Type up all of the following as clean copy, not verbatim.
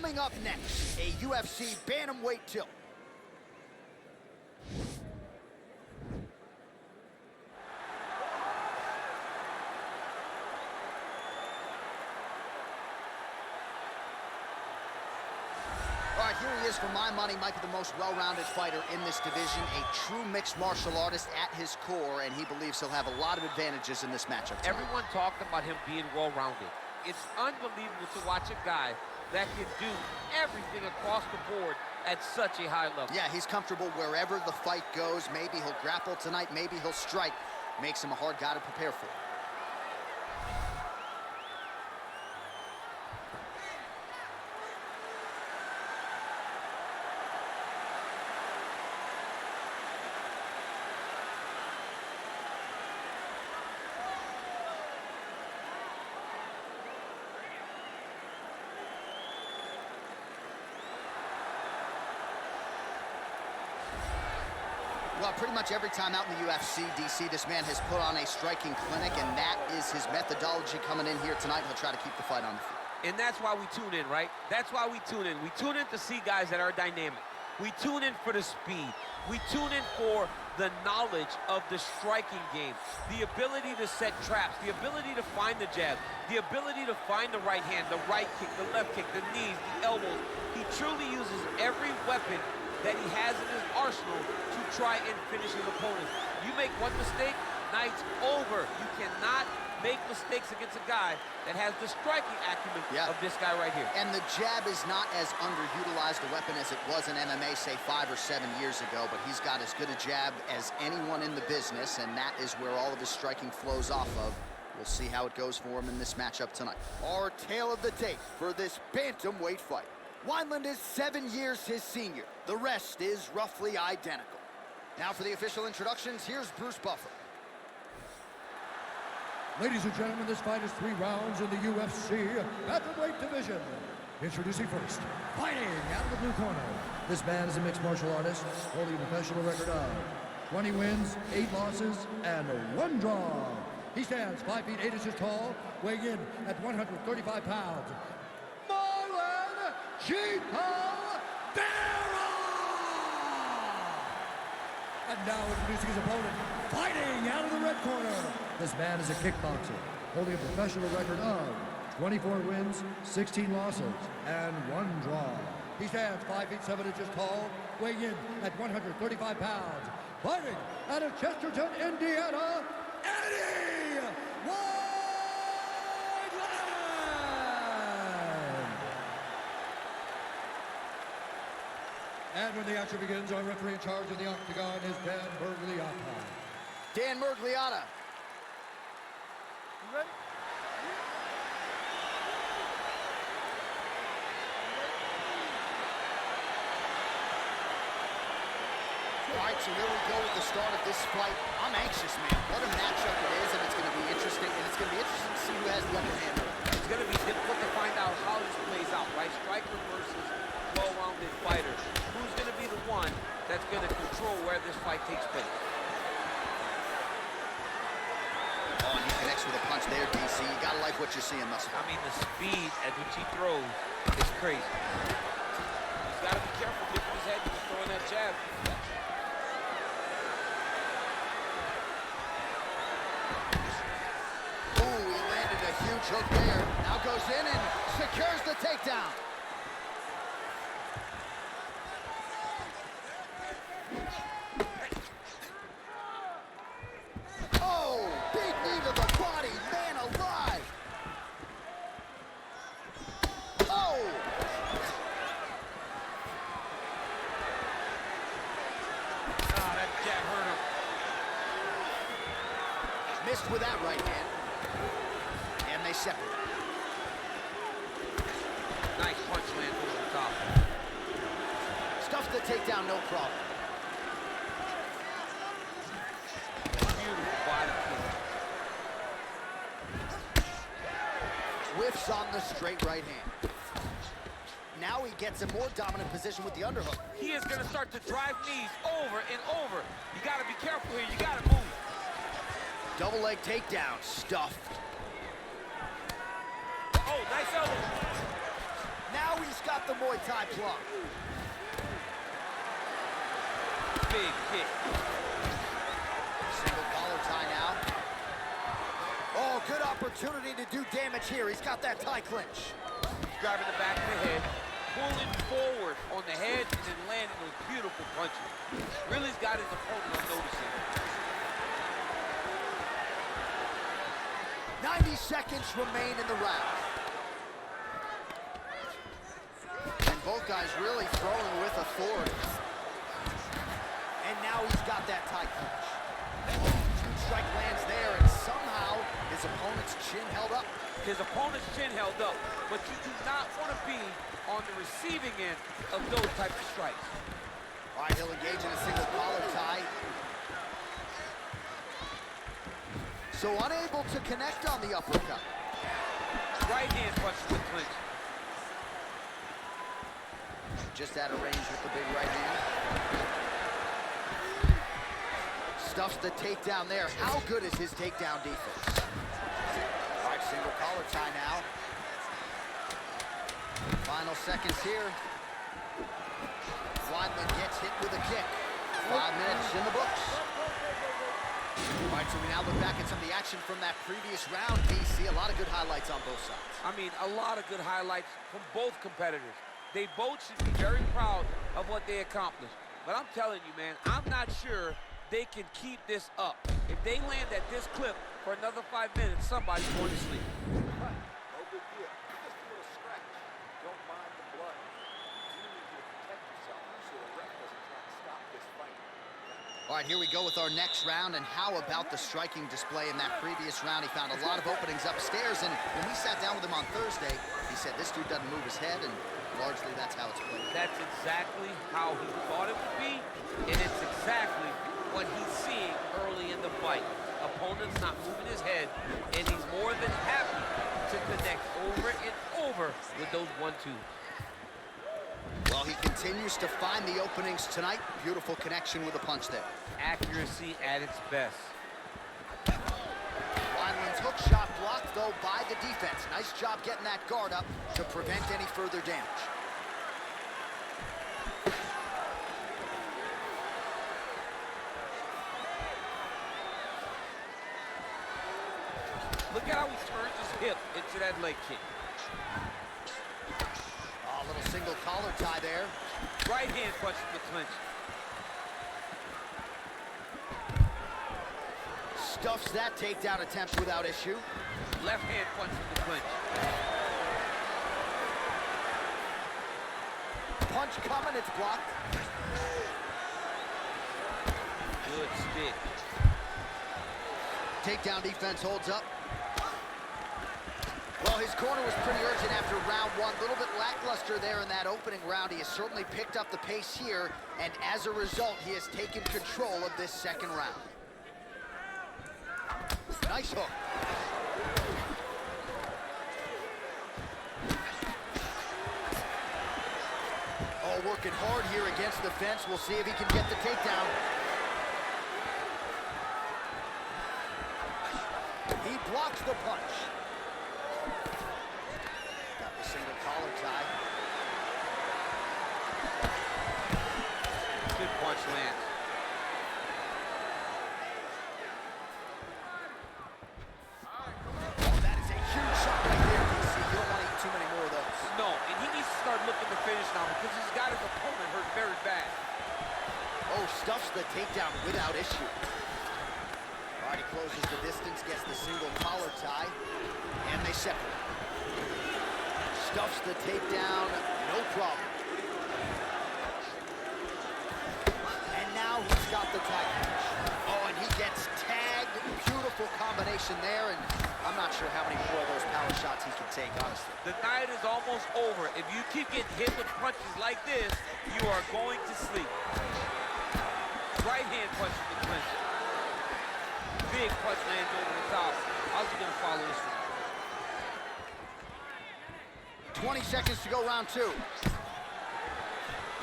Coming up next, a UFC bantamweight tilt. All right, here he is. For my money, might be the most well-rounded fighter in this division, a true mixed martial artist at his core, and he believes he'll have a lot of advantages in this matchup tonight. Everyone talked about him being well-rounded. It's unbelievable to watch a guy that can do everything across the board at such a high level. Yeah, he's comfortable wherever the fight goes. Maybe he'll grapple tonight, maybe he'll strike. Makes him a hard guy to prepare for. Well, pretty much every time out in the UFC, DC, this man has put on a striking clinic, and that is his methodology coming in here tonight. He'll try to keep the fight on the field. And that's why we tune in, right? That's why we tune in. We tune in to see guys that are dynamic. We tune in for the speed. We tune in for the knowledge of the striking game, the ability to set traps, the ability to find the jab, the ability to find the right hand, the right kick, the left kick, the knees, the elbows. He truly uses every weapon that he has in his arsenal to try and finish his opponent. You make one mistake, night's over. You cannot make mistakes against a guy that has the striking acumen of this guy right here. And the jab is not as underutilized a weapon as it was in MMA, say 5 or 7 years ago, but he's got as good a jab as anyone in the business, and that is where all of his striking flows off of. We'll see how it goes for him in this matchup tonight. Our tale of the tape for this bantamweight fight. Wineland is 7 years his senior. The rest is roughly identical. Now for the official introductions, here's Bruce Buffer. Ladies and gentlemen, this fight is 3 rounds in the UFC bantamweight division. Introducing first, fighting out of the blue corner. This man is a mixed martial artist, holding a professional record of 20 wins, 8 losses, and 1 draw. He stands 5 feet 8 inches tall, weighing in at 135 pounds. Marlon Vera! And now introducing his opponent, fighting out of the red corner. This man is a kickboxer, holding a professional record of 24 wins, 16 losses, and 1 draw. He stands 5 feet 7 inches tall, weighing in at 135 pounds. Fighting out of Chesterton, Indiana, Eddie Wineland! And when the action begins, our referee in charge of the octagon is Dan Bergliotta. Dan Bergliotta. You ready? All right, so here we go with the start of this fight. I'm anxious, man. What a matchup it is, and it's going to be interesting. And it's going to be interesting to see who has the upper hand. It's going to be difficult to find out how this plays out, right? Striker versus well-rounded fighter. Who's going to be the one that's going to control where this fight takes place? Oh, and he connects with a punch there, DC. You got to like what you're seeing, Muscle. I mean, the speed at which he throws is crazy. He's got to be careful lifting his head when he's throwing that jab. Ooh, he landed a huge hook there. Now goes in and secures the takedown. Oh, big knee to the body, man alive. Oh! Ah, that jab hurt him. Missed with that right hand. And they separate. Nice punch land over the top. Stuffs the takedown, no problem. Beautiful body kick. Whiffs on the straight right hand. Now he gets a more dominant position with the underhook. He is going to start to drive knees over and over. You got to be careful here. You got to move. Double leg takedown, stuffed. Oh, nice elbow. Now he's got the Muay Thai plug. Big kick. Single collar tie now. Oh, good opportunity to do damage here. He's got that tie clinch. Grabbing the back of the head, pulling forward on the head, and then landing those beautiful punches. Really's got his opponent on noticing. 90 seconds remain in the round. And both guys really throwing with authority. And now he's got that tie clinch. Two strike lands there, and somehow his opponent's chin held up. His opponent's chin held up, but you do not want to be on the receiving end of those types of strikes. All right, he'll engage in a single collar tie. So unable to connect on the uppercut. Right hand punch with clinch. Just out of range with the big right hand. Stuffs the takedown there. How good is his takedown defense? All right, single collar tie now. Final seconds here. Wineland gets hit with a kick. 5 minutes in the books. All right, so we now look back at some of the action from that previous round, DC. A lot of good highlights on both sides. I mean, a lot of good highlights from both competitors. They both should be very proud of what they accomplished. But I'm telling you, man, I'm not sure they can keep this up. If they land at this clip for another 5 minutes, somebody's going to sleep. No big deal. Just a little scratch. Don't mind the blood. You need to protect yourself so the ref doesn't try to stop this fight. All right, here we go with our next round, and how about the striking display in that previous round? He found a lot of openings upstairs, and when we sat down with him on Thursday, he said this dude doesn't move his head, and largely that's how it's played. That's exactly how he thought it would be, and it's exactly what he's seeing early in the fight. Opponent's not moving his head, and he's more than happy to connect over and over with those 1-2s. Well, he continues to find the openings tonight. Beautiful connection with a punch there. Accuracy at its best. Wineland's hook shot blocked, though, by the defense. Nice job getting that guard up to prevent any further damage. Look at how he turns his hip into that leg kick. Oh, a little single collar tie there. Right hand punch with clinch. Stuffs that takedown attempt without issue. Left hand punch with the clinch. Punch coming, it's blocked. Good stick. Takedown defense holds up. Well, his corner was pretty urgent after round one. A little bit lackluster there in that opening round. He has certainly picked up the pace here, and as a result, he has taken control of this second round. Nice hook. Oh, working hard here against the fence. We'll see if he can get the takedown. He blocks the punch. Got the single collar tie. Good punch lands. Oh, that is a huge shot right there, DC. You don't want to eat too many more of those. No, and he needs to start looking to finish now because he's got his opponent hurt very bad. Oh, stuffs the takedown without issue. All right, he closes the distance, gets the single collar tie, and they separate. Stuffs the takedown, no problem. And now he's got the tie catch. Oh, and he gets tagged. Beautiful combination there, and I'm not sure how many more of those power shots he can take, honestly. The night is almost over. If you keep getting hit with punches like this, you are going to sleep. Right hand punch with the clinch. Big punch lands over the top. How's he gonna follow this one? 20 seconds to go, round two.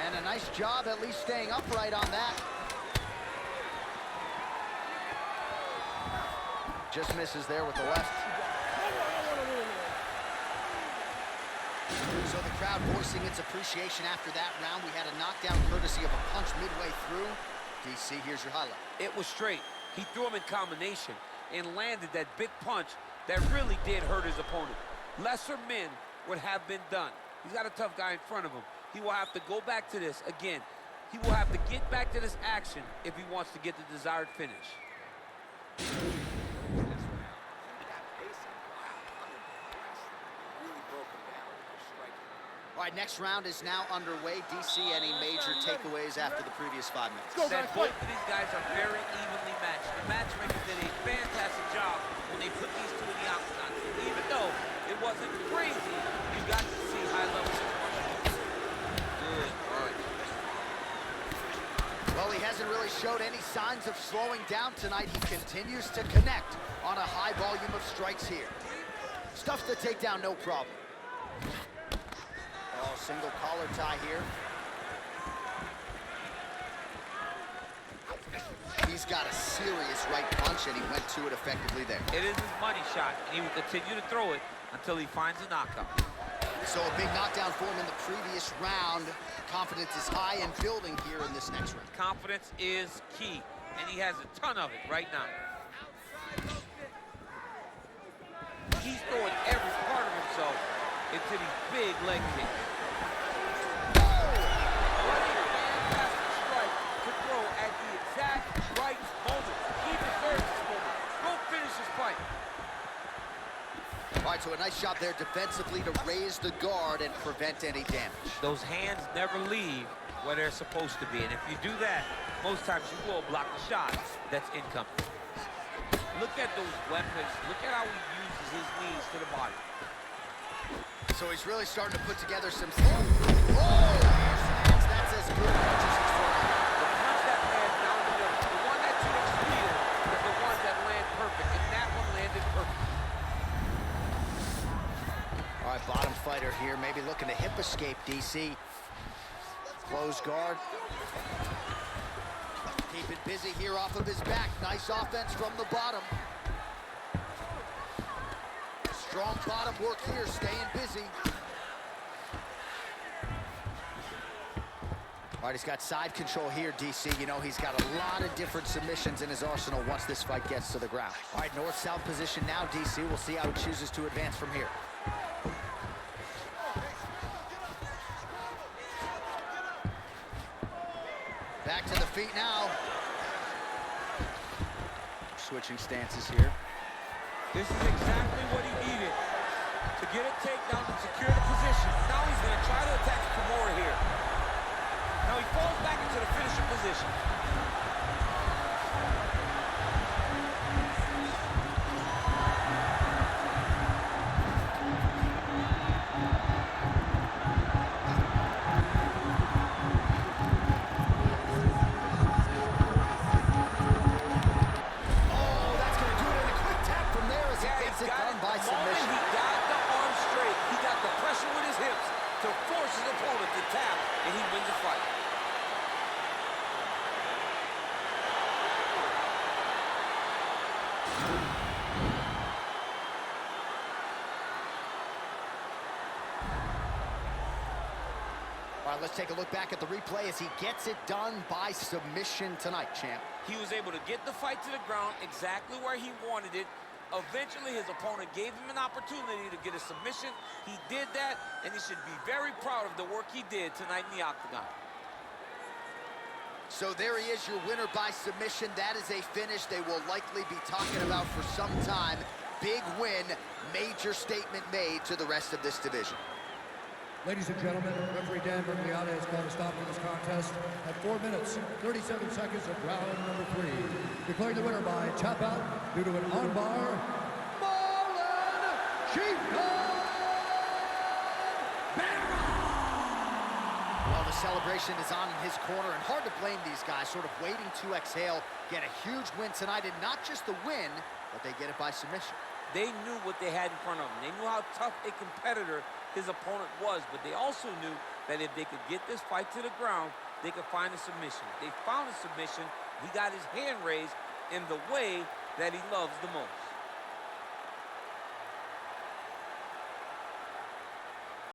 And a nice job at least staying upright on that. Just misses there with the left. So the crowd voicing its appreciation after that round. We had a knockdown courtesy of a punch midway through. DC, here's your highlight. It was straight. He threw him in combination and landed that big punch that really did hurt his opponent. Lesser men would have been done. He's got a tough guy in front of him. He will have to go back to this again. He will have to get back to this action if he wants to get the desired finish. All right, next round is now underway. DC, any major takeaways after the previous 5 minutes? That both of these guys are very evenly matched. The matchmakers did a fantastic job when they put these two in the octagon. Even though it wasn't crazy, you got to see high levels of punch. Good punch. Well, he hasn't really showed any signs of slowing down tonight. He continues to connect on a high volume of strikes here. Stuffs the takedown, no problem. Oh, single collar tie here. He's got a serious right punch, and he went to it effectively there. It is his money shot, and he will continue to throw it until he finds a knockout. So a big knockdown for him in the previous round. Confidence is high and building here in this next round. Confidence is key, and he has a ton of it right now. He's throwing every part of himself into these big leg kicks. All right, so a nice job there defensively to raise the guard and prevent any damage. Those hands never leave where they're supposed to be, and if you do that, most times you will block the shot that's incoming. Look at those weapons. Look at how he uses his knees to the body. So he's really starting to put together some... Oh! That's as good punches as for him. The punch that lands down the middle, the one that you experience is the one that lands perfect, and that one landed perfect. All right, bottom fighter here, maybe looking to hip escape, DC. Close guard. Keep it busy here off of his back. Nice offense from the bottom. Strong bottom work here, staying busy. All right, he's got side control here, DC. You know, he's got a lot of different submissions in his arsenal once this fight gets to the ground. All right, north-south position now, DC. We'll see how he chooses to advance from here. Back to the feet now. Switching stances here. This is exactly what he needed to get a takedown and secure the position. Now he's going to try to attack Kimura here. Now he falls back into the finishing position. All right, let's take a look back at the replay as he gets it done by submission tonight, champ. He was able to get the fight to the ground exactly where he wanted it. Eventually, his opponent gave him an opportunity to get a submission. He did that, and he should be very proud of the work he did tonight in the octagon. So there he is, your winner by submission. That is a finish they will likely be talking about for some time. Big win, major statement made to the rest of this division. Ladies and gentlemen, referee Dan Bergliata has called a stop to this contest at 4 minutes, 37 seconds of round number 3. Declaring the winner by tap out due to an armbar, Marlon Vera! Well, the celebration is on in his corner, and hard to blame these guys, sort of waiting to exhale, get a huge win tonight, and not just the win, but they get it by submission. They knew what they had in front of them. They knew how tough a competitor his opponent was, but they also knew that if they could get this fight to the ground, they could find a submission. They found a submission. He got his hand raised in the way that he loves the most.